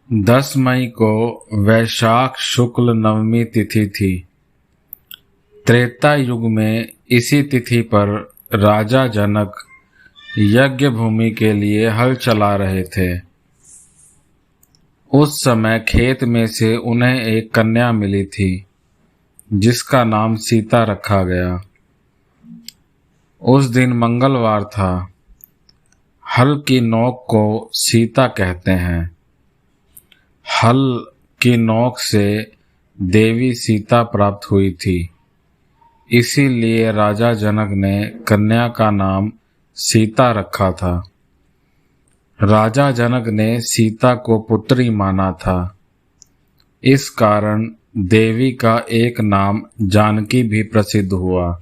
10 मई को वैशाख शुक्ल नवमी तिथि थी। त्रेता युग में इसी तिथि पर राजा जनक यज्ञ भूमि के लिए हल चला रहे थे। उस समय खेत में से उन्हें एक कन्या मिली थी जिसका नाम सीता रखा गया। उस दिन मंगलवार था। हल की नोक को सीता कहते हैं। हल की नोक से देवी सीता प्राप्त हुई थी, इसीलिए राजा जनक ने कन्या का नाम सीता रखा था। राजा जनक ने सीता को पुत्री माना था। इस कारण देवी का एक नाम जानकी भी प्रसिद्ध हुआ।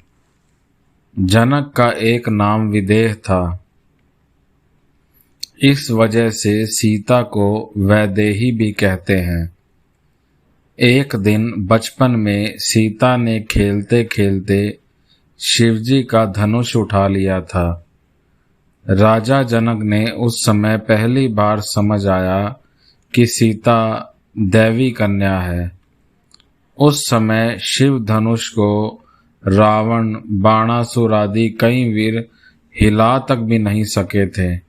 जनक का एक नाम विदेह था। इस वजह से सीता को वैदेही भी कहते हैं। एक दिन बचपन में सीता ने खेलते खेलते शिवजी का धनुष उठा लिया था। राजा जनक ने उस समय पहली बार समझ आया कि सीता दैवी कन्या है। उस समय शिव धनुष को रावण, बाणासुर आदि कई वीर हिला तक भी नहीं सके थे।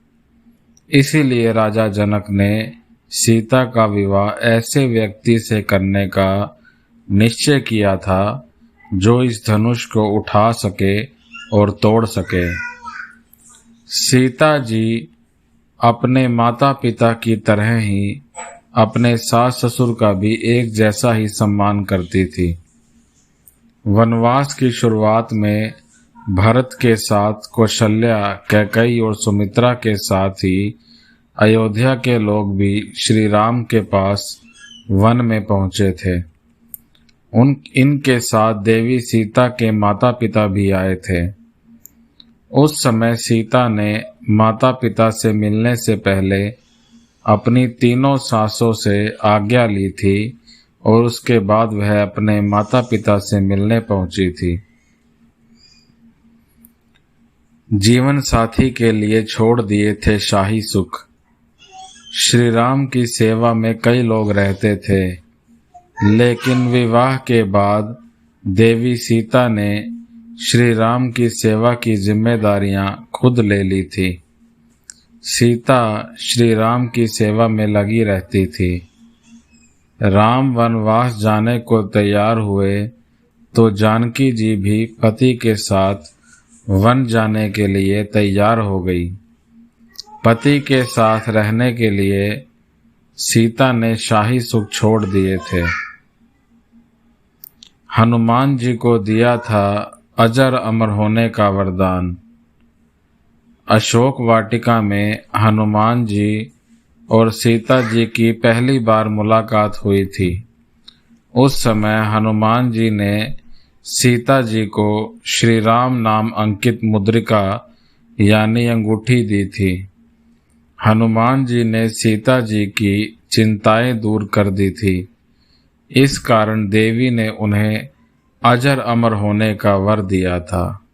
इसीलिए राजा जनक ने सीता का विवाह ऐसे व्यक्ति से करने का निश्चय किया था जो इस धनुष को उठा सके और तोड़ सके। सीता जी अपने माता पिता की तरह ही अपने सास ससुर का भी एक जैसा ही सम्मान करती थी। वनवास की शुरुआत में भरत के साथ कौशल्या, कैकेयी और सुमित्रा के साथ ही अयोध्या के लोग भी श्री राम के पास वन में पहुंचे थे। इनके साथ देवी सीता के माता पिता भी आए थे। उस समय सीता ने माता पिता से मिलने से पहले अपनी तीनों सासों से आज्ञा ली थी और उसके बाद वह अपने माता पिता से मिलने पहुंची थी। जीवन साथी के लिए छोड़ दिए थे शाही सुख। श्री राम की सेवा में कई लोग रहते थे, लेकिन विवाह के बाद देवी सीता ने श्री राम की सेवा की जिम्मेदारियां खुद ले ली थी। सीता श्री राम की सेवा में लगी रहती थी। राम वनवास जाने को तैयार हुए तो जानकी जी भी पति के साथ वन जाने के लिए तैयार हो गई। पति के साथ रहने के लिए सीता ने शाही सुख छोड़ दिए थे। हनुमान जी को दिया था अजर अमर होने का वरदान। अशोक वाटिका में हनुमान जी और सीता जी की पहली बार मुलाकात हुई थी। उस समय हनुमान जी ने सीता जी को श्री राम नाम अंकित मुद्रिका यानी अंगूठी दी थी। हनुमान जी ने सीता जी की चिंताएं दूर कर दी थी। इस कारण देवी ने उन्हें अजर अमर होने का वर दिया था।